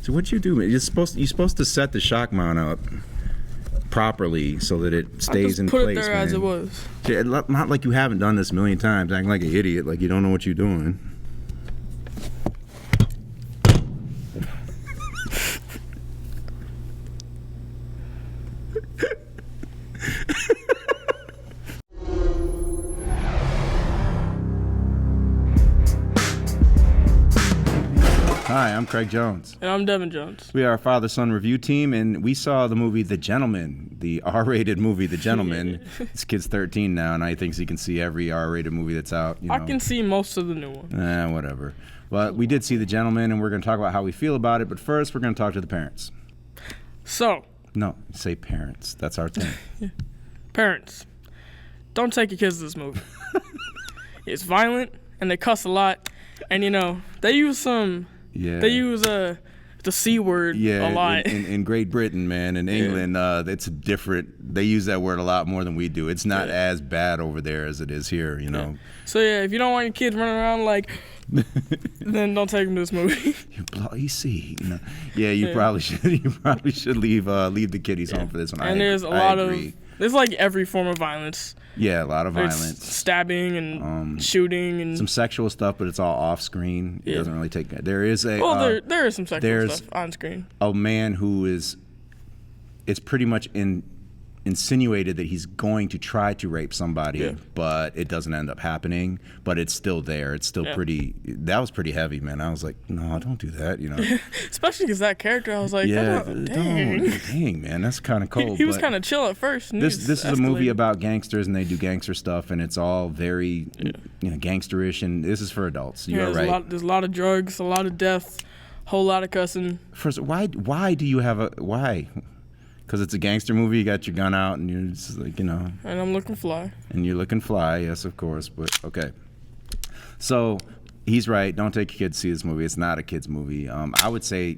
So what you do, man? You're supposed to set the shock mount up properly so that it stays in place. Put it there as it was. Yeah, not like you haven't done this a million times, acting like an idiot, like you don't know what you're doing. Hi, I'm Craig Jones. And I'm Devin Jones. We are a father-son review team, and we saw the movie The Gentleman, the R-rated movie The Gentleman. This kid's 13 now, and I think he can see every R-rated movie that's out. I can see most of the new ones. Whatever. But we did see The Gentleman, and we're going to talk about how we feel about it. But first, we're going to talk to the parents. So. No, say parents. That's our thing. Yeah. Parents, don't take your kids to this movie. It's violent, and they cuss a lot, and they use some. Yeah. They use the C word a lot. In Great Britain, man, in England, it's different. They use that word a lot more than we do. It's not as bad over there as it is here, Yeah. So if you don't want your kids running around like, then don't take them to this movie. You see, you probably should. You probably should leave the kiddies home for this one. And there's a lot of like every form of violence. Yeah, a lot of There's violence. Stabbing and shooting and some sexual stuff, but it's all off screen. It doesn't really take. There is a. Well, there is some sexual stuff on screen. A man who is. It's pretty much insinuated that he's going to try to rape somebody, but it doesn't end up happening. But it's still there. It's still pretty. That was pretty heavy, man. I was like, no, don't do that. Especially because that character, I was like, dang, man, that's kind of cold. He was kind of chill at first. This is a movie about gangsters, and they do gangster stuff, and it's all very gangsterish, and this is for adults. You're right. There's a lot of drugs, a lot of death, whole lot of cussing. First, why do you have why? Because it's a gangster movie, you got your gun out, and you're just like, And I'm looking fly. And you're looking fly, yes, of course, but okay. So, he's right, don't take your kids to see this movie. It's not a kid's movie. I would say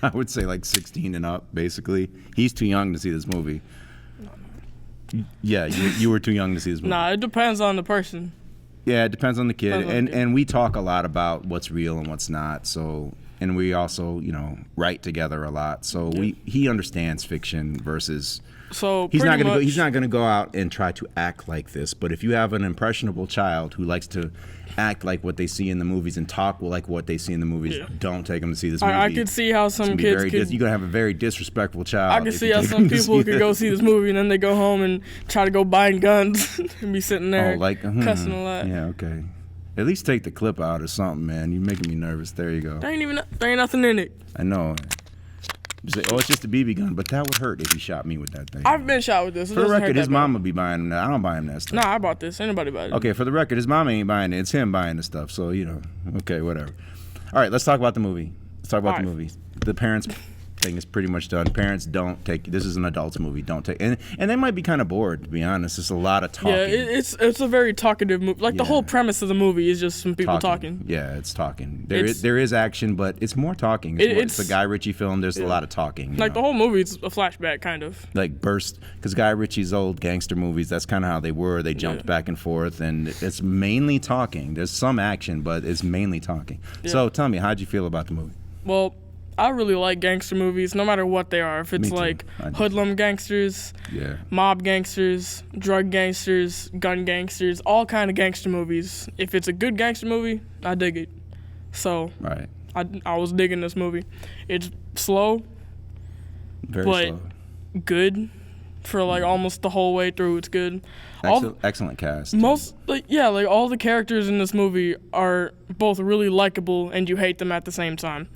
like 16 and up, basically. He's too young to see this movie. Yeah, you were too young to see this movie. Nah, it depends on the person. Yeah, it depends on the kid. And we talk a lot about what's real and what's not, so... And we also, write together a lot. So he understands fiction versus. So he's not gonna go out and try to act like this. But if you have an impressionable child who likes to act like what they see in the movies and talk like what they see in the movies, don't take them to see this movie. I could see how some kids you're gonna have a very disrespectful child. I could see how some people could go see this movie and then they go home and try to go buying guns and be sitting there cussing a lot. Yeah, okay. At least take the clip out or something, man. You're making me nervous. There you go. There ain't nothing in it. I know. You say, it's just a BB gun, but that would hurt if he shot me with that thing. I've been shot with this. For the record, his mama be buying him that. I don't buy him that stuff. Nah, I bought this. Anybody buy it. Okay, for the record, his mama ain't buying it. It's him buying the stuff. So, okay, whatever. All right, let's talk about the movie. The movie. The parents thing is pretty much done. Parents don't take. This is an adult's movie. Don't take. And they might be kind of bored, to be honest. It's a lot of talking. Yeah, it's a very talkative movie. Like the whole premise of the movie is just some people talking. Yeah, it's talking. There is action, but it's more talking. It's a Guy Ritchie film. There's a lot of talking. Like the whole movie is a flashback, kind of. Like burst, because Guy Ritchie's old gangster movies, that's kind of how they were. They jumped back and forth, and it's mainly talking. There's some action, but it's mainly talking. Yeah. So tell me, how'd you feel about the movie? Well, I really like gangster movies, no matter what they are. If it's like hoodlum gangsters, mob gangsters, drug gangsters, gun gangsters, all kind of gangster movies. If it's a good gangster movie, I dig it. So I was digging this movie. It's slow, but slow. Good for like almost the whole way through. It's good. Excellent cast. All the characters in this movie are both really likable and you hate them at the same time.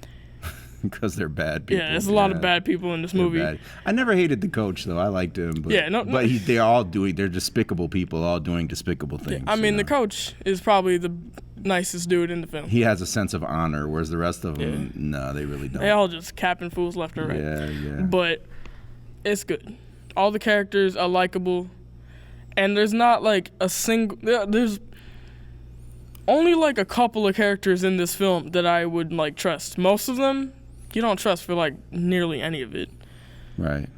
Because they're bad people. Yeah, there's a lot of bad people in this movie. Bad. I never hated the coach, though. I liked him. But they're despicable people all doing despicable things. Yeah, I mean, the coach is probably the nicest dude in the film. He has a sense of honor, whereas the rest of them, no, they really don't. They all just capping fools left and right. Yeah. But it's good. All the characters are likable. And there's not like there's only like a couple of characters in this film that I would like trust. Most of them, you don't trust for like nearly any of it. Right.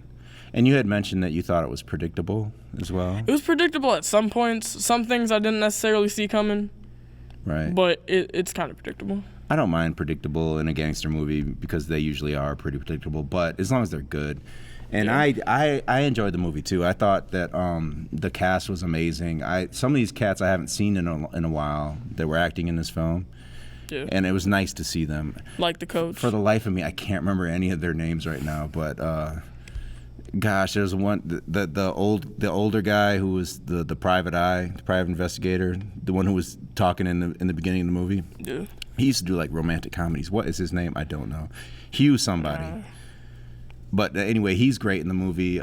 And you had mentioned that you thought it was predictable as well. It was predictable at some points. Some things I didn't necessarily see coming. Right. But it's kind of predictable. I don't mind predictable in a gangster movie because they usually are pretty predictable, but as long as they're good. And I enjoyed the movie too. I thought that the cast was amazing. Some of these cats I haven't seen in a while that were acting in this film. Yeah. And it was nice to see them. Like the coach. For the life of me, I can't remember any of their names right now, but gosh, there's one the older guy who was the private eye, the private investigator, the one who was talking in the beginning of the movie. Yeah. He used to do like romantic comedies. What is his name? I don't know. Hugh somebody. But anyway, he's great in the movie.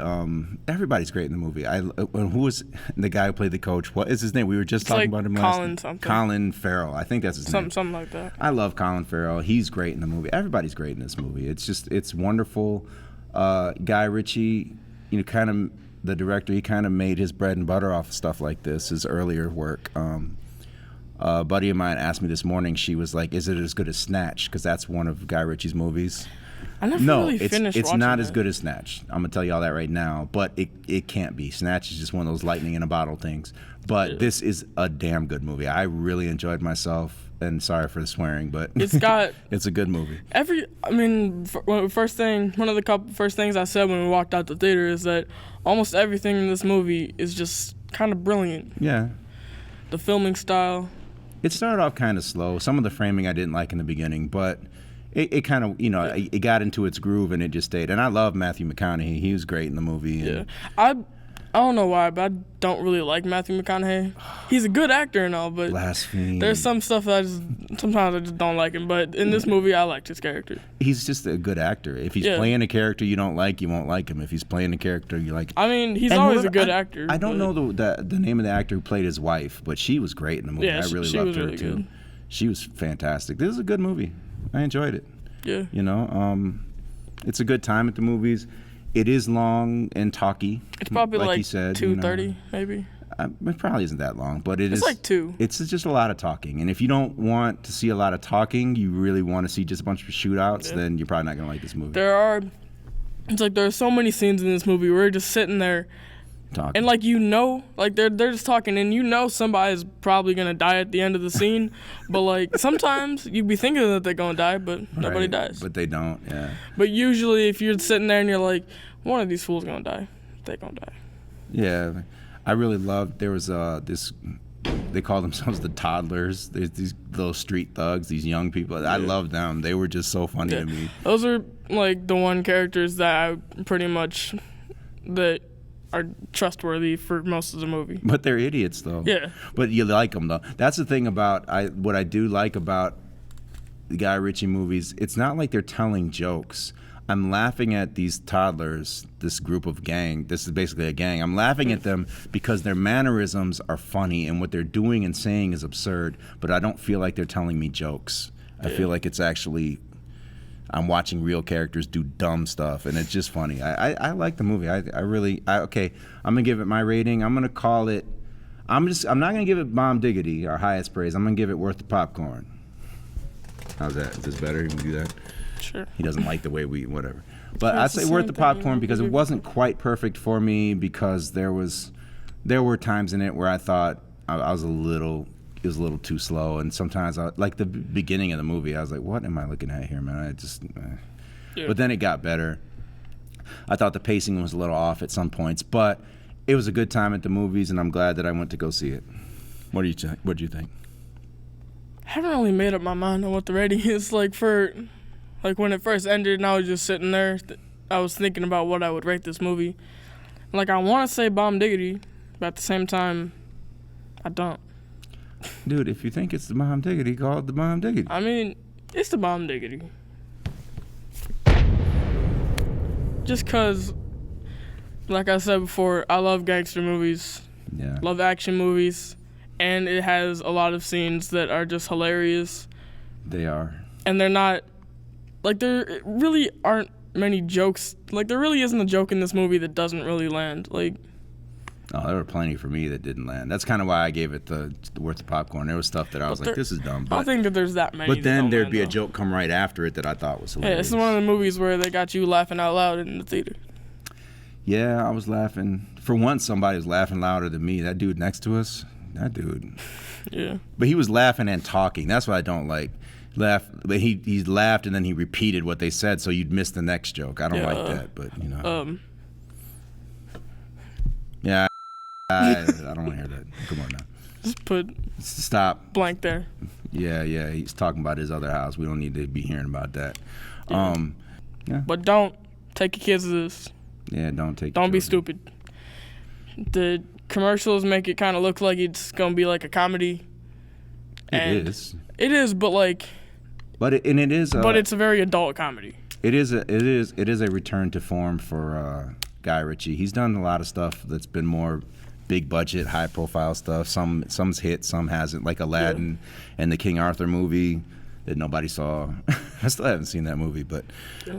Everybody's great in the movie. Who was the guy who played the coach? What is his name? We were just talking about him last night. Colin Farrell. I think that's his name. Something like that. I love Colin Farrell. He's great in the movie. Everybody's great in this movie. It's wonderful. Guy Ritchie, kind of the director. He kind of made his bread and butter off of stuff like this. His earlier work. A buddy of mine asked me this morning. She was like, "Is it as good as Snatch?" Because that's one of Guy Ritchie's movies. I never really finished it's watching not that. as good as Snatch. I'm gonna tell you all that right now, but it can't be. Snatch is just one of those lightning in a bottle things. But this is a damn good movie. I really enjoyed myself. And sorry for the swearing, but it's a good movie. One of the first things I said when we walked out the theater is that almost everything in this movie is just kind of brilliant. Yeah. The filming style. It started off kind of slow. Some of the framing I didn't like in the beginning, but it kind of, it got into its groove and it just stayed. And I love Matthew McConaughey. He was great in the movie. Yeah. I don't know why, but I don't really like Matthew McConaughey. He's a good actor and all, but Blasphemy. There's some stuff that sometimes I just don't like him. But in this movie, I liked his character. He's just a good actor. If he's playing a character you don't like, you won't like him. If he's playing a character you like. I mean, he's always a good actor. I don't know the name of the actor who played his wife, but she was great in the movie. Yeah, I really loved her too. Good. She was fantastic. This is a good movie. I enjoyed it. Yeah. It's a good time at the movies. It is long and talky. It's probably like you said, 2:30, maybe. It probably isn't that long, but it's like 2. It's just a lot of talking. And if you don't want to see a lot of talking, you really want to see just a bunch of shootouts, then you're probably not going to like this movie. There are so many scenes in this movie where you're just sitting there talking. And they're just talking and somebody's probably going to die at the end of the scene. But sometimes you'd be thinking that they're going to die, but nobody dies. But they don't, yeah. But usually if you're sitting there and you're like, one of these fools going to die, they're going to die. Yeah. I really loved, there was they call themselves the toddlers. There's these little street thugs, these young people. I loved them. They were just so funny to me. Those are the one characters that I pretty much, that are trustworthy for most of the movie. But they're idiots, though. Yeah. But you like them, though. That's the thing about what I do like about the Guy Ritchie movies. It's not like they're telling jokes. I'm laughing at these toddlers, this group of gang. This is basically a gang. I'm laughing at them because their mannerisms are funny and what they're doing and saying is absurd, but I don't feel like they're telling me jokes. I feel like it's actually, I'm watching real characters do dumb stuff, and it's just funny. I like the movie. Okay, I'm going to give it my rating. I'm going to call it, I'm not going to give it Bomb Diggity, our highest praise. I'm going to give it Worth the Popcorn. How's that? Is this better? You can do that? Sure. He doesn't like the way whatever. But I'd say Worth the Popcorn because it wasn't quite perfect for me because there were times in it where I thought it was a little too slow, and sometimes like the beginning of the movie I was like, what am I looking at here, man? But then it got better. I thought the pacing was a little off at some points, but it was a good time at the movies, and I'm glad that I went to go see it. What do you think? I haven't really made up my mind on what the rating is. When it first ended and I was just sitting there, I was thinking about what I would rate this movie. I want to say Bomb Diggity, but at the same time, I don't. Dude, if you think it's the Bomb Diggity, call it the Bomb Diggity. I mean, it's the Bomb Diggity. Just because, like I said before, I love gangster movies. Yeah. Love action movies. And it has a lot of scenes that are just hilarious. They are. And they're not... there really aren't many jokes. There really isn't a joke in this movie that doesn't really land. Oh, there were plenty for me that didn't land. That's kind of why I gave it the Worth the Popcorn. There was stuff that I was like, this is dumb. I don't think that there's that many. But then there'd be a joke come right after it that I thought was hilarious. Yeah, this is one of the movies where they got you laughing out loud in the theater. Yeah, I was laughing. For once, somebody was laughing louder than me. That dude next to us, that dude. Yeah. But he was laughing and talking. That's what I don't like. but he laughed and then he repeated what they said, so you'd miss the next joke. I don't like that, but you know. Yeah, I don't want to hear that. Come on now. Just put stop blank there. Yeah, he's talking about his other house. We don't need to be hearing about that. Yeah. But don't take your kids to this. Yeah, don't take. Don't be stupid. The commercials make it kind of look like it's gonna be like a comedy. It is. It is, but like. But it is. But it's a very adult comedy. It is a return to form for Guy Ritchie. He's done a lot of stuff that's been more big budget, high profile stuff. Some's hit, some hasn't. Like Aladdin and the King Arthur movie that nobody saw. I still haven't seen that movie, but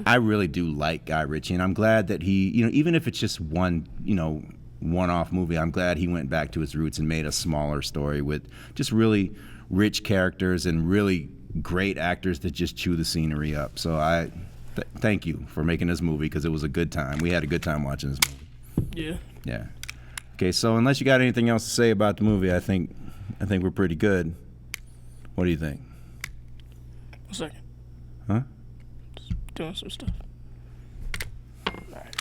I really do like Guy Ritchie, and I'm glad that he, even if it's just one-off movie, I'm glad he went back to his roots and made a smaller story with just really rich characters and really great actors that just chew the scenery up. So I thank you for making this movie, because it was a good time. We had a good time watching this movie. Yeah. Okay, so unless you got anything else to say about the movie, I think we're pretty good. What do you think? 1 second. Huh? Just doing some stuff. All right.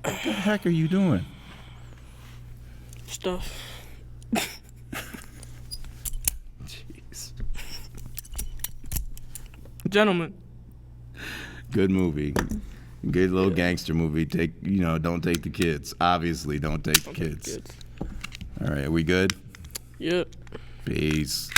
What the heck are you doing? Stuff. Jeez. Gentlemen. Good movie. Good little gangster movie. Don't take the kids. Obviously, don't take the kids. All right, are we good? Yep. Peace.